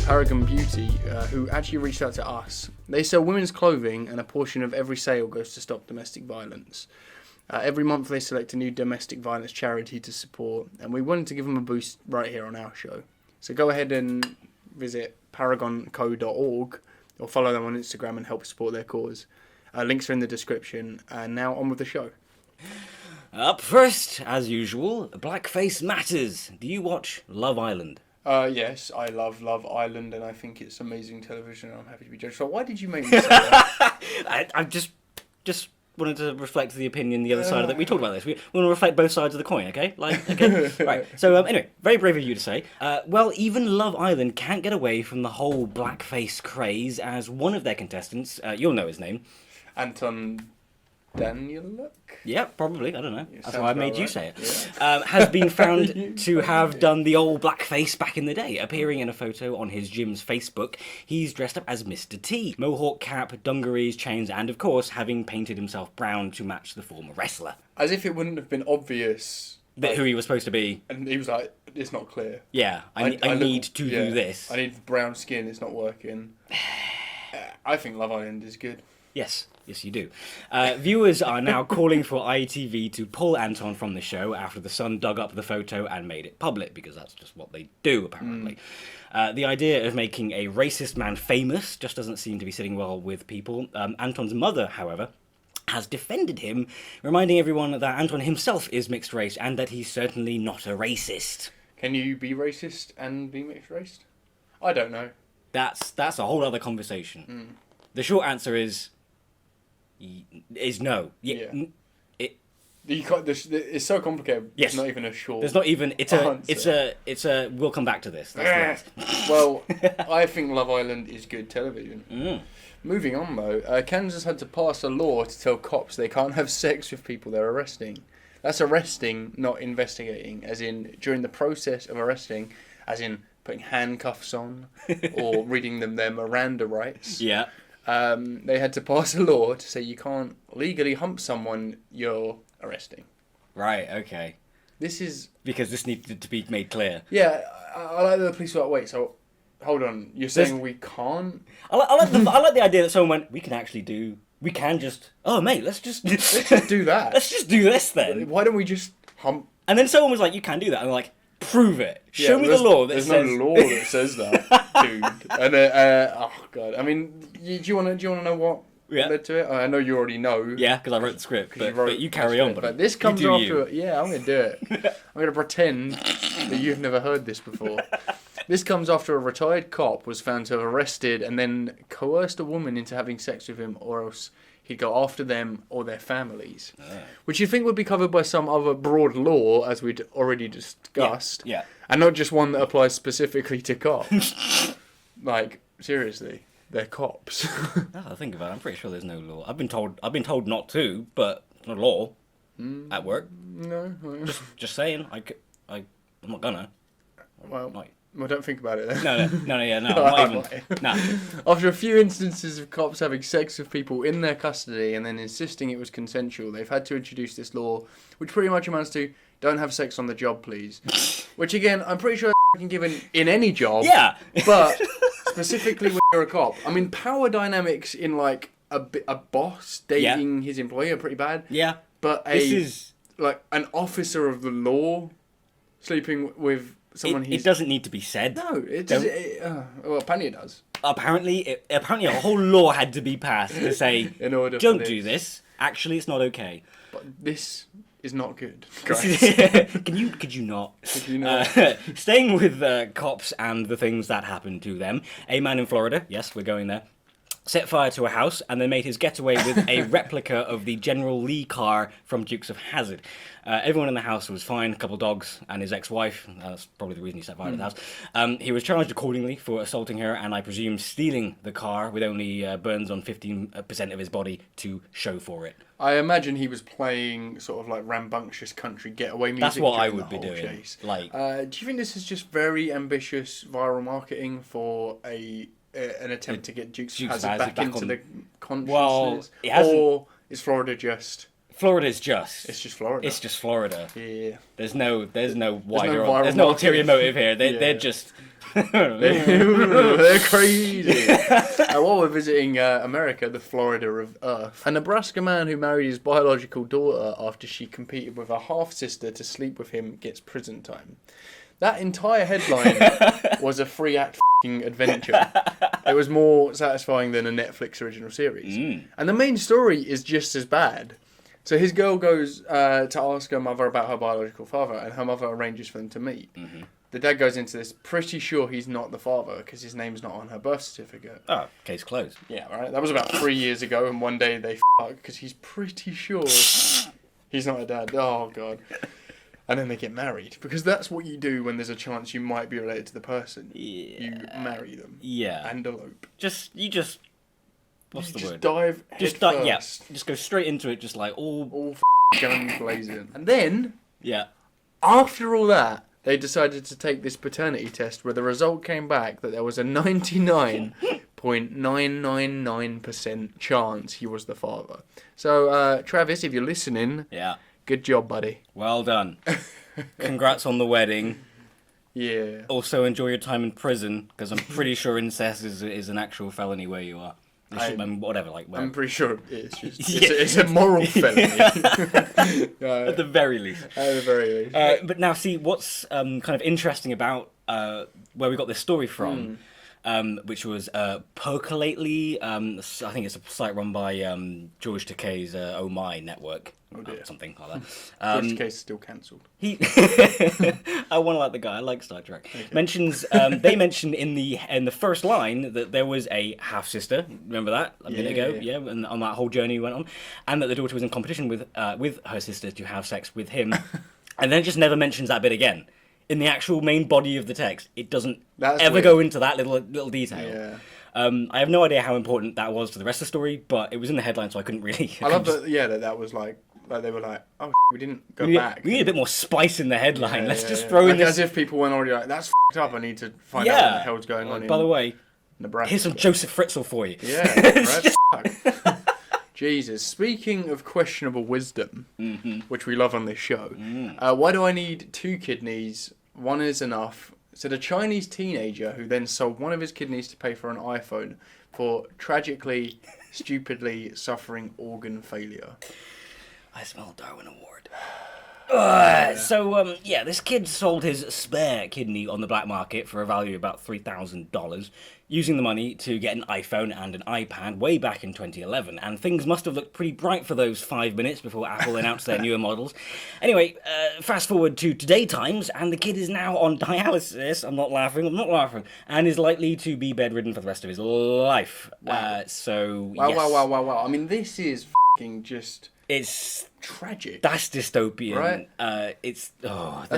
Paragon Beauty, who actually reached out to us. They sell women's clothing, and a portion of every sale goes to stop domestic violence. Every month they select a new domestic violence charity to support, and we wanted to give them a boost right here on our show. So go ahead and visit paragonco.org or follow them on Instagram and help support their cause. Links are in the description, and now on with the show. Up first, as usual, Blackface Matters. Do you watch Love Island? Yes, I love Love Island, and I think it's amazing television, and I'm happy to be judged. So why did you make me say that? I just wanted to reflect the opinion, the other side of that. We talked about this. We want to reflect both sides of the coin, okay? Okay? Right. So, anyway, very brave of you to say. Well, even Love Island can't get away from the whole blackface craze, as one of their contestants, you'll know his name. Anton Danieluk? Yeah, probably. I don't know. Yeah, that's why I made you right. say it. Yeah. Has been found to have done the old blackface back in the day, appearing in a photo on his gym's Facebook. He's dressed up as Mr. T. Mohawk cap, dungarees, chains, and of course, having painted himself brown to match the former wrestler. As if it wouldn't have been obvious. That who he was supposed to be. And he was like, it's not clear. Yeah, I need to do this. I need brown skin, it's not working. I think Love Island is good. Yes, you do. Viewers are now calling for ITV to pull Anton from the show after the Sun dug up the photo and made it public, because that's just what they do, apparently. The idea of making a racist man famous just doesn't seem to be sitting well with people. Anton's mother, however, has defended him, reminding everyone that Anton himself is mixed race and that he's certainly not a racist. Can you be racist and be mixed race? I don't know. That's a whole other conversation. The short answer is no. Yeah. You can't, it's so complicated. Yes. It's not even a short. There's not even. It's a. We'll come back to this. That's Well, I think Love Island is good television. Moving on though, Kansas had to pass a law to tell cops they can't have sex with people they're arresting. That's arresting, not investigating. As in during the process of arresting, as in putting handcuffs on or reading them their Miranda rights. Yeah. They had to pass a law to say you can't legally hump someone you're arresting. Right, okay. This is... Because this needed to be made clear. Yeah, I like that the police were like, wait, so, hold on, you're saying we can't? I like the idea that someone went, we can just... Oh, mate, let's just do that. Let's just do this then. Why don't we just hump... And then someone was like, you can do that. And I'm like, prove it. Show me the law that says... There's no law that says that, dude. And oh god, I mean, do you want to know what led to it? I know you already know. Yeah, because I wrote the script, but you carry on. But this comes after. Yeah, I'm gonna do it. I'm gonna pretend that you've never heard this before. This comes after a retired cop was found to have arrested and then coerced a woman into having sex with him, or else he'd go after them or their families, which you think would be covered by some other broad law, as we'd already discussed. Yeah. And not just one that applies specifically to cops. Like, seriously, they're cops. I think about it. I'm pretty sure there's no law. I've been told not to, but it's not a law at work. No. Just saying. I'm not gonna. Well, Like, well, don't think about it then. No, I'm not even. No. After a few instances of cops having sex with people in their custody and then insisting it was consensual, they've had to introduce this law, which pretty much amounts to, don't have sex on the job, please. Which, again, I'm pretty sure that's given in any job. Yeah. But specifically when you're a cop. I mean, power dynamics in, like, a boss dating his employee are pretty bad. Yeah. But like, an officer of the law sleeping with someone it doesn't need to be said. No, it does. Well, apparently it does. Apparently a whole law had to be passed to say, in order don't do this. Actually, it's not okay. But this is not good. Could you not? Could you not? Staying with cops and the things that happened to them, a man in Florida, yes, we're going there, set fire to a house and then made his getaway with a replica of the General Lee car from Dukes of Hazzard. Everyone in the house was fine, a couple of dogs and his ex-wife. That's probably the reason he set fire to the house. He was charged accordingly for assaulting her and I presume stealing the car with only burns on 15% of his body to show for it. I imagine he was playing sort of like rambunctious country getaway music. That's what I during would the be whole doing. chase. Like, do you think this is just very ambitious viral marketing for an attempt to get Dukes of Hazzard back into the consciousness? Well, or is Florida just Florida's just. It's just Florida. It's just Florida. Yeah. There's no wider. viral There's no market. ulterior motive here. They're Yeah. just. They're crazy. While we're visiting America, the Florida of Earth, a Nebraska man who married his biological daughter after she competed with her half-sister to sleep with him gets prison time. That entire headline was a free act f***ing adventure. It was more satisfying than a Netflix original series. And the main story is just as bad. So his girl goes to ask her mother about her biological father, and her mother arranges for them to meet. Mm-hmm. The dad goes into this pretty sure he's not the father because his name's not on her birth certificate. Oh, case closed. Yeah, right. That was about 3 years ago, and one day they fuck because he's pretty sure he's not a dad. Oh, God. And then they get married because that's what you do when there's a chance you might be related to the person. Yeah. You marry them. Yeah. And elope. What's the word? Dive just head yeah. first. Just go straight into it, just like all guns blazing. And then, after all that, they decided to take this paternity test where the result came back that there was a 99.999% chance he was the father. So, Travis, if you're listening, good job, buddy. Well done. Congrats on the wedding. Yeah. Also, enjoy your time in prison, because I'm pretty sure incest is an actual felony where you are. Whatever, like where. I'm pretty sure it's just it's a moral felony. At the very least. At the very least. But now, see what's kind of interesting about where we got this story from, which was Percolately. I think it's a site run by George Takei's Oh My network. Oh dear. Something like that. George Takei is still cancelled. I want to like the guy. I like Star Trek. Okay. They mentioned in the first line that there was a half sister. Remember that a minute ago? Yeah, and on that whole journey he went on, and that the daughter was in competition with her sister to have sex with him, and then it just never mentions that bit again. In the actual main body of the text, it doesn't ever go into that little detail. Yeah. I have no idea how important that was to the rest of the story, but it was in the headline, so I couldn't really. I love that. Yeah, that was like they were like, oh, we didn't go back. We need a bit more spice in the headline. Let's just throw throw in like, this. As if people weren't already like, that's f***ed up. I need to find out what the hell's going on. By the way, Nebraska. Here's some Joseph Fritzl for you. Yeah, right. Jesus. Speaking of questionable wisdom, which we love on this show, why do I need 2 kidneys? One is enough. Said a Chinese teenager who then sold one of his kidneys to pay for an iPhone for tragically, stupidly suffering organ failure. I smell Darwin Award. This kid sold his spare kidney on the black market for a value of about $3,000, using the money to get an iPhone and an iPad way back in 2011, and things must have looked pretty bright for those 5 minutes before Apple announced their newer models. Anyway, fast forward to today times, and the kid is now on dialysis. I'm not laughing, and is likely to be bedridden for the rest of his life. Wow. Wow. I mean, this is f***ing just... It's tragic. That's dystopian. Right? That's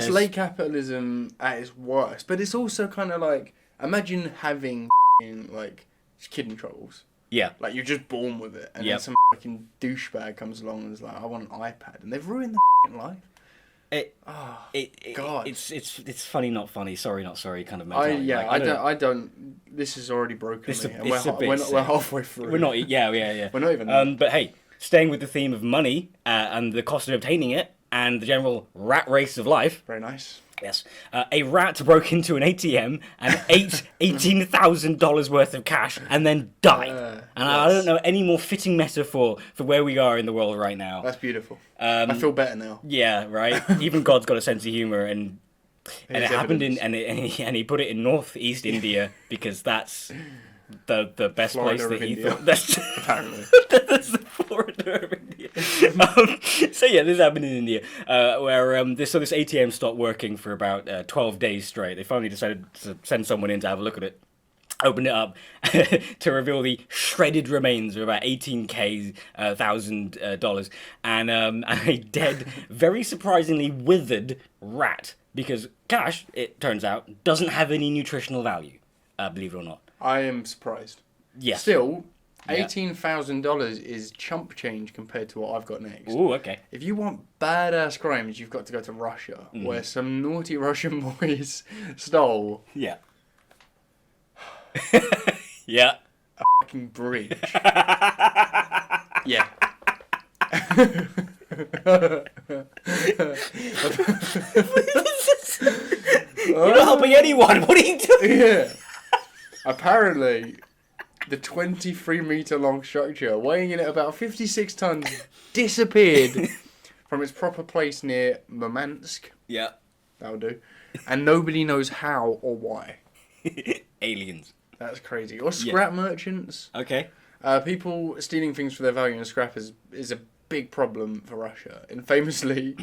late capitalism at its worst. But it's also kind of like, imagine having like kidney troubles. Yeah. Like you're just born with it, and then some fucking douchebag comes along and is like, I want an iPad, and they've ruined the fucking life. God. It's funny, not funny. Sorry, not sorry. Kind of. I don't. This has already broken me. And we're halfway through. We're not. Yeah. We're not even. But hey. Staying with the theme of money and the cost of obtaining it and the general rat race of life. Very nice. Yes. A rat broke into an ATM and ate $18,000 worth of cash and then died. I don't know any more fitting metaphor for where we are in the world right now. That's beautiful. I feel better now. Yeah, right? Even God's got a sense of humour and it happened and he put it in northeast India because that's... the best Florida place that he India. thought. That's apparently that's the Florida of India. This happened in India, where this ATM stopped working for about 12 days straight. They finally decided to send someone in to have a look at it. Opened it up to reveal the shredded remains of about $18,000 and a dead, very surprisingly withered rat. Because cash, it turns out, doesn't have any nutritional value, believe it or not. I am surprised. Yes. Still, $18,000 is chump change compared to what I've got next. Ooh, okay. If you want badass crimes, you've got to go to Russia, where some naughty Russian boys stole... Yeah. Yeah. A fucking bridge. Yeah. You're not helping anyone. What are you doing? Yeah. Apparently, the 23-meter long structure, weighing in at about 56 tons, disappeared from its proper place near Murmansk. Yeah. That'll do. And nobody knows how or why. Aliens. That's crazy. Or scrap merchants. Okay. People stealing things for their value in scrap is a big problem for Russia. And famously,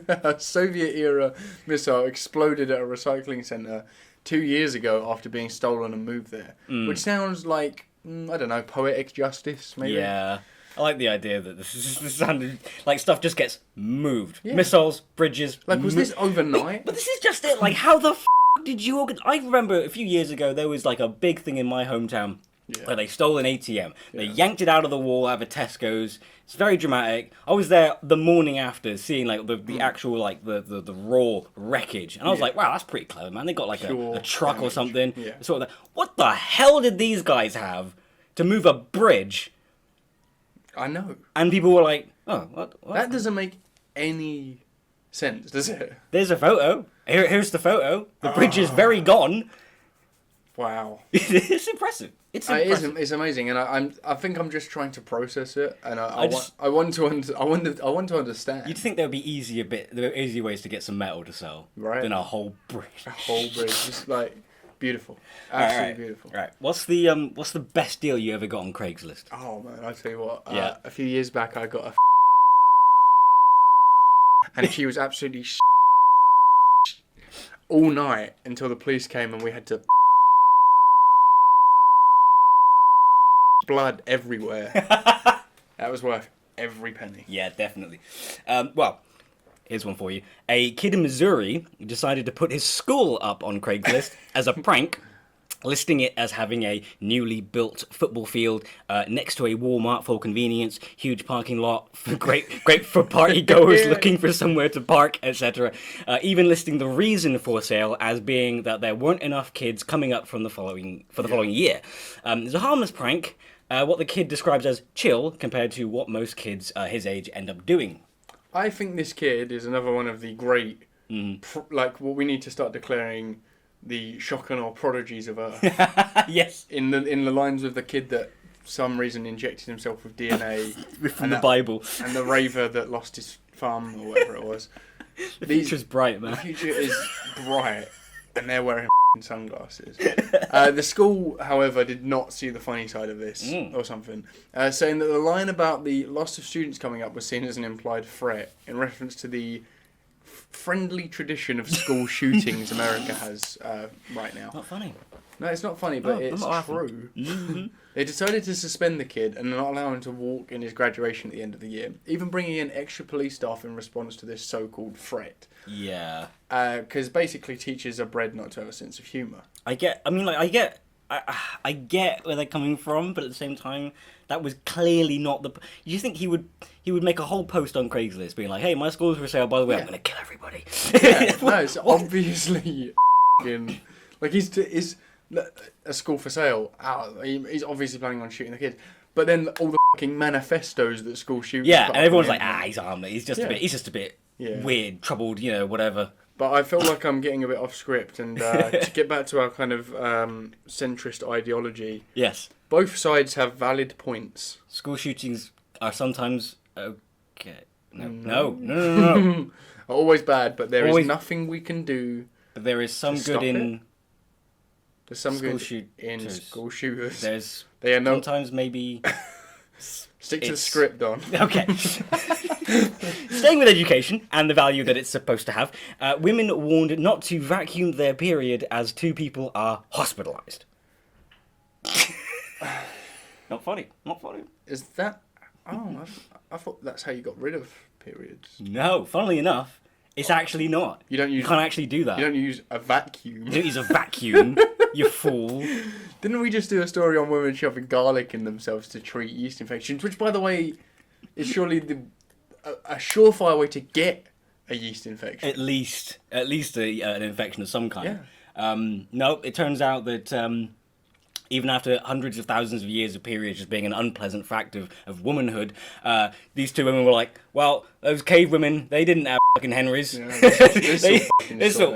a Soviet-era missile exploded at a recycling centre 2 years ago after being stolen and moved there. Which sounds like, I don't know, poetic justice, maybe? Yeah. I like the idea that this sounded like stuff just gets moved. Yeah. Missiles, bridges. Like, was this overnight? But this is just it. Like, how the did you organize? I remember a few years ago there was like a big thing in my hometown where they stole an ATM. They yanked it out of the wall out of a Tesco's. It's very dramatic. I was there the morning after seeing like the actual like the raw wreckage, and I was like, wow, that's pretty clever, man. They got like a truck damage or something. Yeah. Sort of what the hell did these guys have to move a bridge? I know. And people were like, oh, what? That doesn't make any sense, does it? There's a photo. Here's the photo. The bridge is very gone. Wow. It's impressive. It's impressive. It's amazing, and I think I'm just trying to process it, and I want to understand. You'd think there would be easier ways to get some metal to sell, right? Than a whole bridge. A whole bridge, just like beautiful, absolutely beautiful. Right. What's the best deal you ever got on Craigslist? Oh man, I tell you what. Yeah. A few years back, I got a and she was absolutely all night until the police came and we had to blood everywhere. That was worth every penny. Yeah, definitely. Well, here's one for you. A kid in Missouri decided to put his school up on Craigslist as a prank, listing it as having a newly built football field next to a Walmart for convenience, huge parking lot, great for party goers looking for somewhere to park, etc. Even listing the reason for sale as being that there weren't enough kids coming up from the following year. It's a harmless prank. What the kid describes as chill compared to what most kids his age end up doing. I think this kid is another one of the great, like what we need to start declaring the Shoutout or prodigies of Earth. Yes. In the lines of the kid that for some reason injected himself with DNA from the Bible, and the raver that lost his thumb or whatever it was. The future's bright, man. The future is bright, and they're wearing sunglasses. The school, however, did not see the funny side of this or something, saying that the line about the loss of students coming up was seen as an implied threat in reference to the friendly tradition of school shootings America has right now. Not funny. No, it's not funny, but it's true. Mm-hmm. They decided to suspend the kid and not allow him to walk in his graduation at the end of the year, even bringing in extra police staff in response to this so-called threat. Yeah. Because basically teachers are bred not to have a sense of humour. I get where they're coming from, but at the same time, that was clearly not the. You think he would make a whole post on Craigslist being like, "Hey, my school's for sale. By the way, I'm going to kill everybody." Yeah, no, it's obviously like he's a school for sale. He's obviously planning on shooting the kids. But then all the fucking manifestos that school shooters. Yeah, and everyone's like, he's armed. He's just a bit yeah. weird, troubled, whatever. But I feel like I'm getting a bit off script, and to get back to our kind of centrist ideology. Yes. Both sides have valid points. School shootings are sometimes okay. No. Are always bad, but there is nothing we can do. But there is some good in. There's some good in school shooters. They are sometimes maybe. Stick to the script, Don. Okay. Staying with education and the value that it's supposed to have, women warned not to vacuum their period as 2 people are hospitalised. Not funny. Is that... Oh, I thought that's how you got rid of periods. No, funnily enough, it's actually not. You can't actually do that. You don't use a vacuum. You don't use a vacuum, you fool. Didn't we just do a story on women shoving garlic in themselves to treat yeast infections? Which, by the way, is surely a surefire way to get a yeast infection. At least an infection of some kind. Yeah. No, it turns out that even after hundreds of thousands of years of periods just being an unpleasant fact of womanhood, these two women were like, well, those cave women, they didn't have fucking Henrys. Yeah,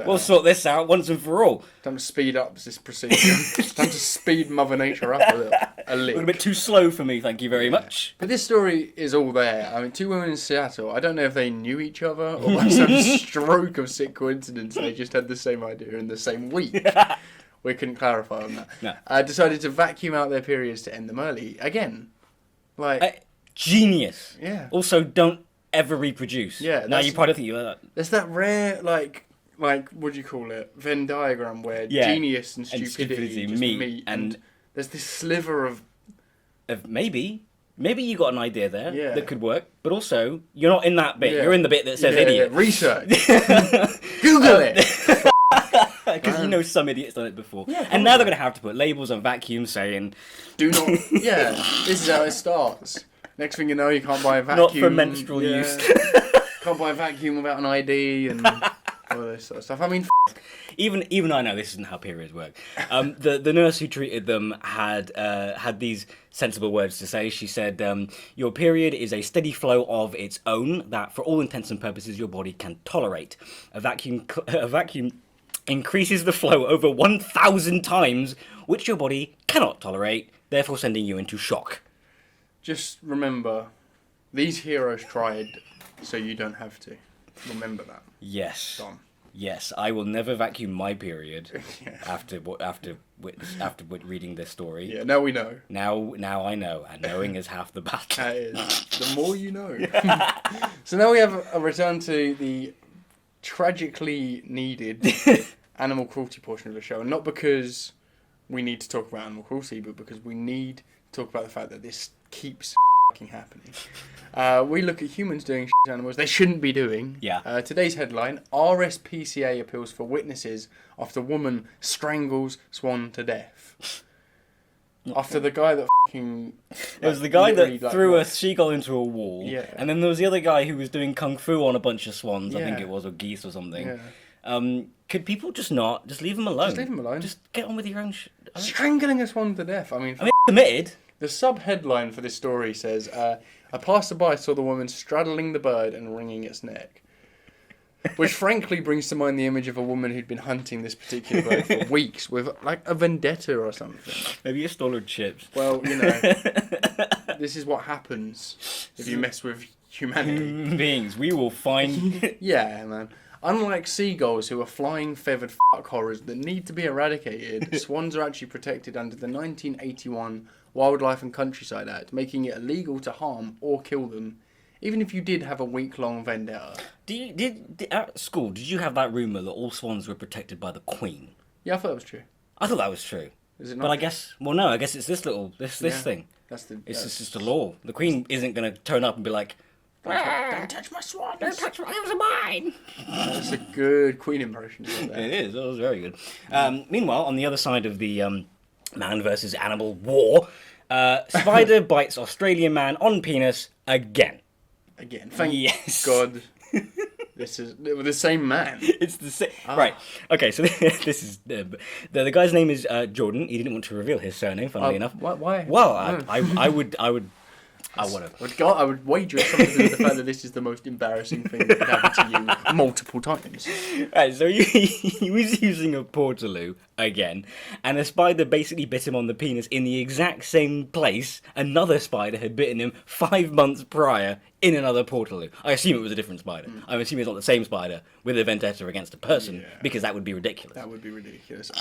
We'll sort this out once and for all. Time to speed up this procedure. Time to speed Mother Nature up a little A bit too slow for me, thank you very much. But this story is all there. I mean, two women in Seattle, I don't know if they knew each other or by some stroke of sick coincidence they just had the same idea in the same week. We couldn't clarify on that. No. Decided to vacuum out their periods to end them early. Again, like... genius. Yeah. Also, don't ever reproduce. Yeah. Now you probably think you like that. There's that rare, like what do you call it? Venn diagram where genius and stupidity just meet. And there's this sliver of maybe you got an idea there that could work, but also you're not in that bit. Yeah. You're in the bit that says idiot. Yeah. Research. Google it. Because you know some idiot's done it before. Yeah, and now they're going to have to put labels on vacuums saying... Do not... Yeah, this is how it starts. Next thing you know, you can't buy a vacuum. Not for menstrual use. Can't buy a vacuum without an ID and all this sort of stuff. I mean... Even I know this isn't how periods work. The nurse who treated them had these sensible words to say. She said, your period is a steady flow of its own that, for all intents and purposes, your body can tolerate. A vacuum increases the flow over 1,000 times, which your body cannot tolerate, therefore sending you into shock. Just remember, these heroes tried, so you don't have to. Remember that. Yes. Done. Yes, I will never vacuum my period after reading this story. Yeah, now we know. Now I know, and knowing is half the battle. That is. The more you know. So now we have a return to the tragically needed animal cruelty portion of the show, and not because we need to talk about animal cruelty, but because we need to talk about the fact that this keeps fucking happening. We look at humans doing shit to animals they shouldn't be doing. Yeah. Today's headline: RSPCA appeals for witnesses after woman strangles swan to death. After the guy that fucking... It was the guy that threw a seagull into a wall. Yeah. And then there was the other guy who was doing kung fu on a bunch of swans, I think Yeah. it was, or geese or something. Yeah. Could people just leave them alone? Just leave them alone. Just get on with your own Strangling a swan to death. I mean, committed. the sub-headline for this story says, a passerby saw the woman straddling the bird and wringing its neck. Which frankly brings to mind the image of a woman who'd been hunting this particular bird for weeks with like a vendetta or something. Maybe you stole her chips. Well, you know, this is what happens if you mess with humanity. Human beings, we will find... Yeah, man. Unlike seagulls, who are flying feathered fuck horrors that need to be eradicated, swans are actually protected under the 1981 Wildlife and Countryside Act, making it illegal to harm or kill them, even if you did have a week-long vendetta. At school, did you have that rumour that all swans were protected by the Queen? Yeah, I thought that was true. I thought that was true. Is it not? But I guess... Well, no, I guess it's this thing. It's just a law. The Queen isn't going to turn up and be like... Don't touch my swans! Don't touch my... Those are mine! That's a good Queen impression. It is. That was very good. Meanwhile, on the other side of the man versus animal war, spider bites Australian man on penis again. Again. Thank God. This is the same man. It's the same. Right. Okay. So this is the guy's name is Jordan. He didn't want to reveal his surname. Funnily enough. Why? Well, I would. I would wager something to do with the fact that this is the most embarrassing thing that could happen to you multiple times. Right, so he was using a portaloo again, and a spider basically bit him on the penis in the exact same place another spider had bitten him 5 months prior in another portaloo. I assume it was a different spider. I'm assuming it's not the same spider with a vendetta against a person, because that would be ridiculous. That would be ridiculous.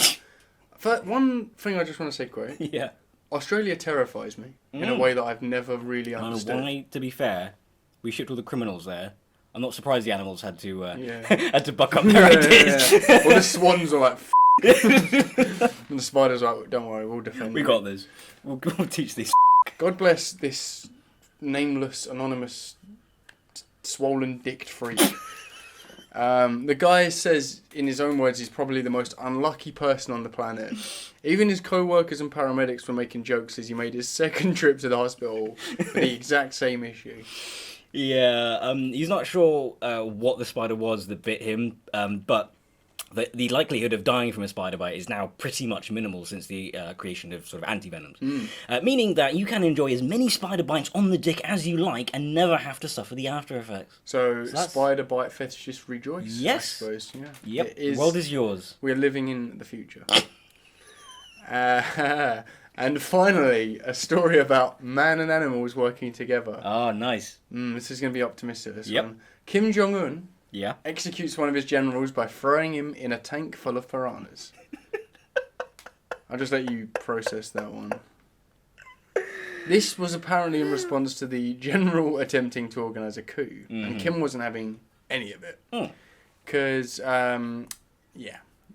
One thing I just want to say quick. Yeah. Australia terrifies me in a way that I've never really understood. Why, to be fair, we shipped all the criminals there. I'm not surprised the animals had to had to buck up their ideas. Yeah. Well, the swans are like, and the spiders are like, don't worry, we'll defend. We got this. We'll teach these. God bless this nameless, anonymous, swollen-dicked freak. The guy says, in his own words, he's probably the most unlucky person on the planet. Even his co-workers and paramedics were making jokes as he made his second trip to the hospital for the exact same issue. Yeah, he's not sure what the spider was that bit him, but the likelihood of dying from a spider bite is now pretty much minimal since the creation of sort of antivenoms. Meaning that you can enjoy as many spider bites on the dick as you like and never have to suffer the after effects. So spider bite fetishists rejoice. Yes. I suppose. Yeah. Yep. The world is yours. We're living in the future. And finally, a story about man and animals working together. Oh, nice. This is going to be optimistic. This one. Kim Jong-un. Yeah. Executes one of his generals by throwing him in a tank full of piranhas. I'll just let you process that one. This was apparently in response to the general attempting to organise a coup. And Kim wasn't having any of it. Because,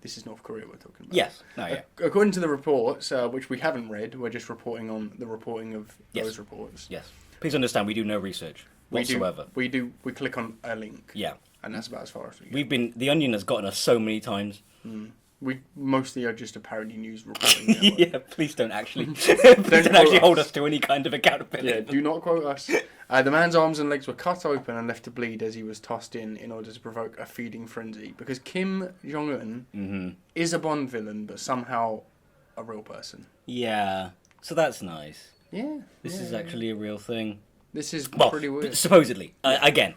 this is North Korea we're talking about. Yes. No, yeah. According to the reports, which we haven't read, we're just reporting on the reporting of those reports. Yes. Please understand, we do no research whatsoever. We click on a link. Yeah. And that's about as far as we get. The Onion has gotten us so many times. We mostly are just a parody news reporting network. Yeah, please don't actually, don't actually hold us to any kind of accountability. Yeah, do not quote us. The man's arms and legs were cut open and left to bleed as he was tossed in order to provoke a feeding frenzy. Because Kim Jong-un is a Bond villain, but somehow a real person. Yeah, so that's nice. Yeah. This is actually a real thing. This is pretty weird. Supposedly. Again.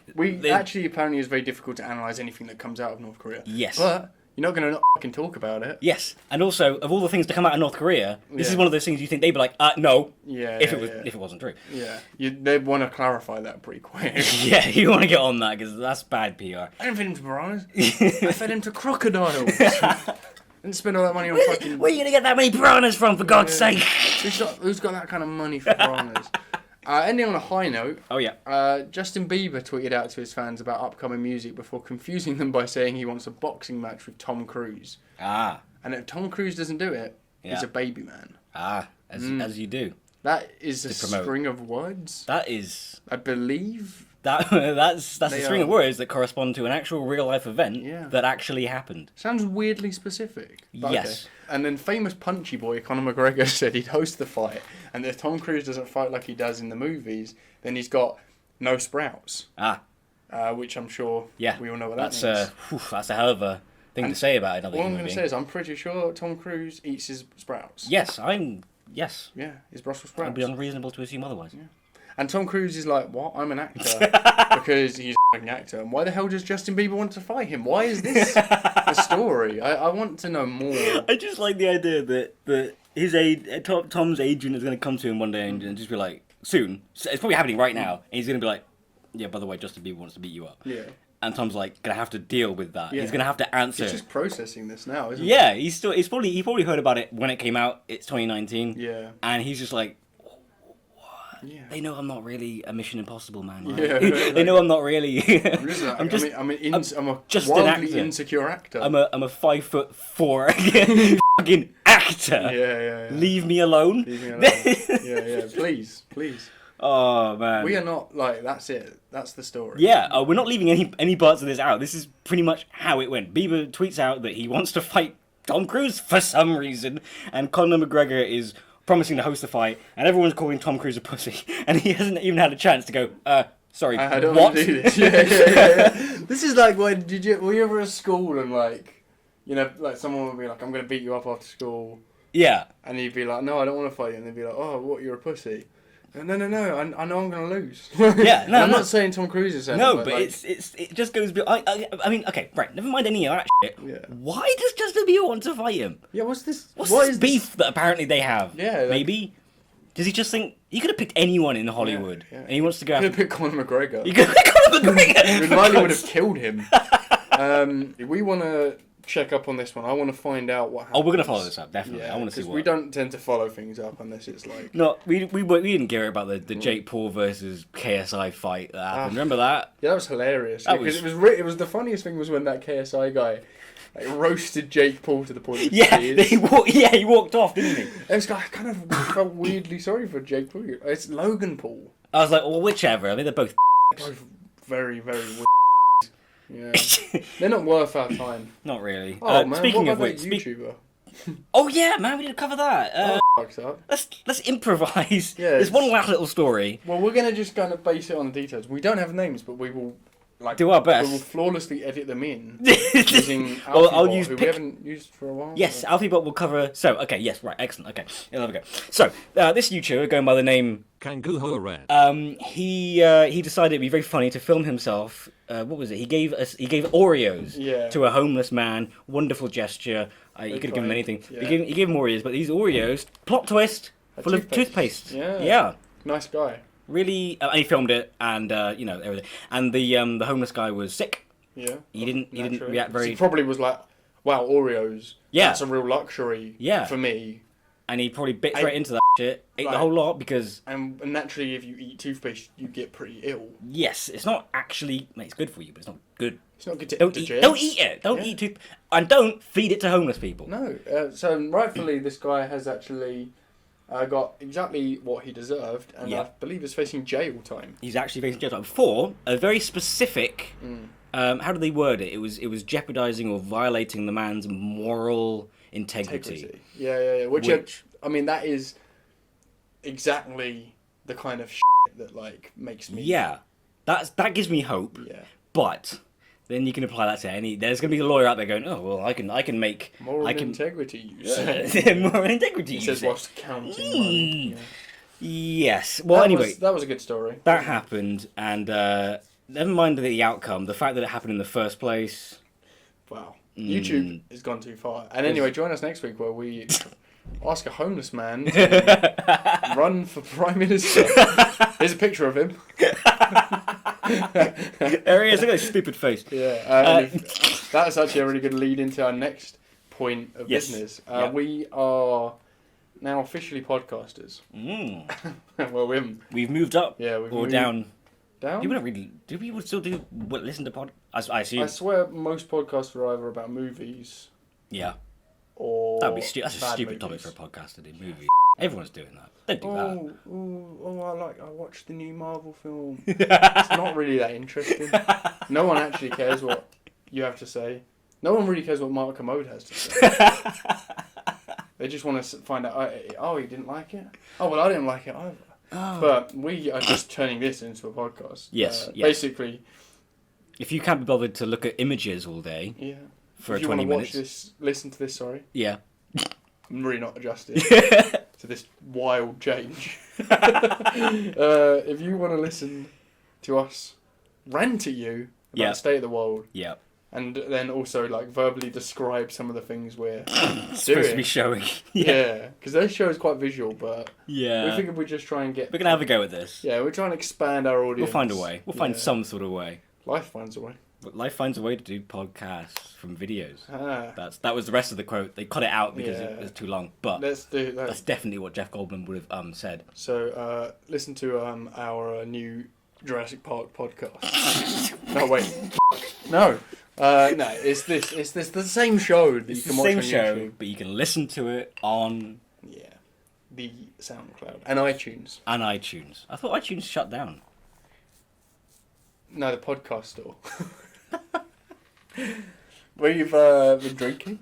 Actually, apparently it's very difficult to analyse anything that comes out of North Korea. Yes. But you're not going to not fucking talk about it. Yes. And also, of all the things to come out of North Korea, this is one of those things you think they'd be like, no. Yeah. If it wasn't true. Yeah. They'd want to clarify that pretty quick. Yeah, you want to get on that because that's bad PR. I didn't feed him to piranhas. I fed him to crocodiles. Didn't spend all that money on fucking... Where are you going to get that many piranhas from, for God's sake? Who's got that kind of money for piranhas? Ending on a high note. Oh, yeah. Justin Bieber tweeted out to his fans about upcoming music before confusing them by saying he wants a boxing match with Tom Cruise. Ah. And if Tom Cruise doesn't do it, he's a baby man. Ah, as you do. That is a string of words. That is... I believe... That's a string of words that correspond to an actual real-life event that actually happened. Sounds weirdly specific. Yes. Okay. And then famous punchy boy Conor McGregor said he'd host the fight, and if Tom Cruise doesn't fight like he does in the movies, then he's got no sprouts. Which I'm sure we all know what that means. That's a hell of a thing to say about another human being. All I'm going to say is I'm pretty sure Tom Cruise eats his sprouts. Yes, Yes. Yeah, his Brussels sprouts. It would be unreasonable to assume otherwise. Yeah. And Tom Cruise is like, what? I'm an actor. Because he's an actor. And why the hell does Justin Bieber want to fight him? Why is this the story? I want to know more. I just like the idea that Tom's agent is going to come to him one day and just be like, soon. It's probably happening right now. And he's going to be like, yeah, by the way, Justin Bieber wants to beat you up. Yeah. And Tom's like, going to have to deal with that. Yeah. He's going to have to answer. He's just processing this now, isn't he? Yeah, he probably heard about it when it came out. It's 2019. Yeah. And he's just like, yeah. They know I'm not really a Mission Impossible man, right? Yeah, they know I'm not really. I'm a just wildly an actor. insecure actor. I'm a 5'4" fucking actor. Yeah. Leave me alone. yeah. Please. Oh man. We are not like that's it. That's the story. Yeah, we're not leaving any parts of this out. This is pretty much how it went. Bieber tweets out that he wants to fight Tom Cruise for some reason, and Conor McGregor is promising to host the fight, and everyone's calling Tom Cruise a pussy, and he hasn't even had a chance to go, sorry, I don't what? want to do this. Yeah. This is like when were you ever at school and like, like someone would be like, I'm going to beat you up after school. Yeah. And you'd be like, no, I don't want to fight you. And they'd be like, oh, what, you're a pussy. No, I know I'm going to lose. Yeah, no, I'm not saying Tom Cruise is saying no, but like, it just goes. I mean, okay, right. Never mind any of that shit. Yeah. Why does Justin Bieber want to fight him? Yeah, what's this beef that apparently they have? Yeah, like, maybe. Does he just think he could have picked anyone in Hollywood, and he wants to go? He could have picked Conor McGregor. He could have picked Conor McGregor. It likely would have killed him. We want to check up on this one. I want to find out what happens. Oh, we're gonna follow this up, definitely. Yeah, I want to see what. We don't tend to follow things up unless it's like. No, we didn't care about the Jake Paul versus KSI fight that happened. Remember that? Yeah, that was hilarious. Because it was the funniest thing was when that KSI guy roasted Jake Paul to the point of tears. He walked off, didn't he? I kind of felt weirdly sorry for Jake Paul. It's Logan Paul. I was like, well, whichever. I mean, they're both. Both very, very weird. Yeah. They're not worth our time. Not really. Oh man, speaking what of about which, that YouTuber? Oh yeah, man, we didn't cover that. Fucked up. Let's improvise. Yeah, There's one last little story. Well, we're gonna just kind of base it on the details. We don't have names, but we will like, do our we best. will flawlessly edit them in using Well, I'll Alfie use who we pic- haven't used for a while. Yes, AlfieBot will cover. So, okay, yes, right, excellent. Okay, yeah, there we go. So, this YouTuber going by the name, he decided it'd be very funny to film himself. What was it? He gave Oreos Yeah. to a homeless man. Wonderful gesture. You could have given him anything. Yeah. He gave him Oreos, but these Oreos, plot twist, full of toothpaste. Yeah. Nice guy. Really, and he filmed it, and everything. And the homeless guy was sick. Yeah. He didn't react He very. probably was like, wow, Oreos. Yeah. That's a real luxury. Yeah. For me. And he probably bit straight into that shit, ate the whole lot because. And naturally, if you eat toothpaste, you get pretty ill. Yes, it's not actually. It's good for you, but it's not good. It's not good to Don't digest. Don't eat it. Don't eat tooth. And don't feed it to homeless people. No. So rightfully, this guy has actually got exactly what he deserved, and I believe is facing jail time. He's actually facing jail time for a very specific. How do they word it? It was jeopardizing or violating the man's moral integrity. Yeah. Which I mean, that is exactly the kind of shit that like makes me. Yeah, that gives me hope. Yeah. But then you can apply that to any. There's going to be a lawyer out there going, oh well, I can make moral integrity. You say. Moral integrity. He says whilst counting money. Yeah. Yes. Well, anyway, that was a good story. That happened, and never mind the outcome. The fact that it happened in the first place. Wow. YouTube has gone too far. And anyway, join us next week where we ask a homeless man to run for Prime Minister. Here's a picture of him. There he is. Look at his stupid face. Yeah. That's actually a really good lead into our next point of business. We are now officially podcasters. Well, we've moved up. Yeah, we've moved down. Down? People don't really. Do people still listen to pod? I assume. I swear most podcasts are either about movies. Yeah. Or that'd be that's a stupid topic for a podcast to do. Movies. Everyone's doing that. Don't do that. I watched the new Marvel film. It's not really that interesting. No one actually cares what you have to say. No one really cares what Mark Commode has to say. They just want to find out, oh, you didn't like it? Oh, well, I didn't like it either. Oh. But we are just turning this into a podcast. Yes. Basically. If you can't be bothered to look at images all day for 20 minutes. Listen to this, sorry. Yeah. I'm really not adjusted to this wild change. If you want to listen to us rant at you about the state of the world. Yeah. And then also like verbally describe some of the things we're supposed to be showing. Yeah, because this show is quite visual, but we figured we'd just try and get. We're gonna have a go at this. Yeah, we're trying to expand our audience. We'll find a way. We'll find some sort of way. Life finds a way. Life finds a way to do podcasts from videos. That was the rest of the quote. They cut it out because it was too long. But let's do that. That's definitely what Jeff Goldblum would have said. So listen to our new Jurassic Park podcast. No wait, no. No, it's the same show that you can watch on YouTube. But you can listen to it on the SoundCloud and iTunes. I thought iTunes shut down. No, the podcast store. We've been drinking.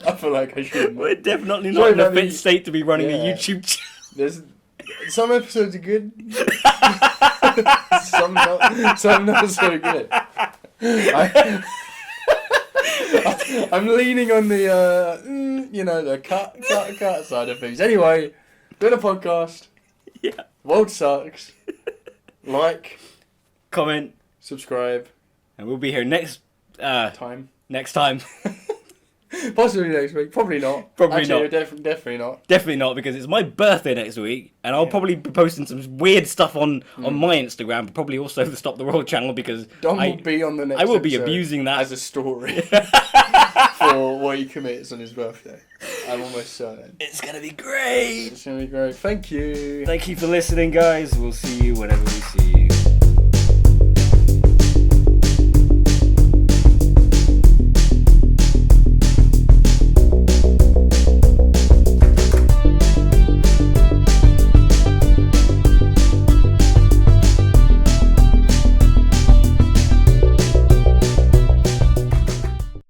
I feel like I shouldn't. We're definitely not in a fit state to be running a YouTube channel. There's some episodes are good. some not so good. I'm leaning on the the cut side of things. Anyway, doing a podcast. Yeah. World sucks. Like, comment, subscribe, and we'll be here next time. Possibly next week. Probably not. Definitely not. Definitely not, because it's my birthday next week, and I'll probably be posting some weird stuff on my Instagram, but probably also the Stop the World channel, because Dom will be on the next I will be abusing that as a story for what he commits on his birthday. I'm almost certain. It's going to be great. Thank you. Thank you for listening, guys. We'll see you whenever we see you.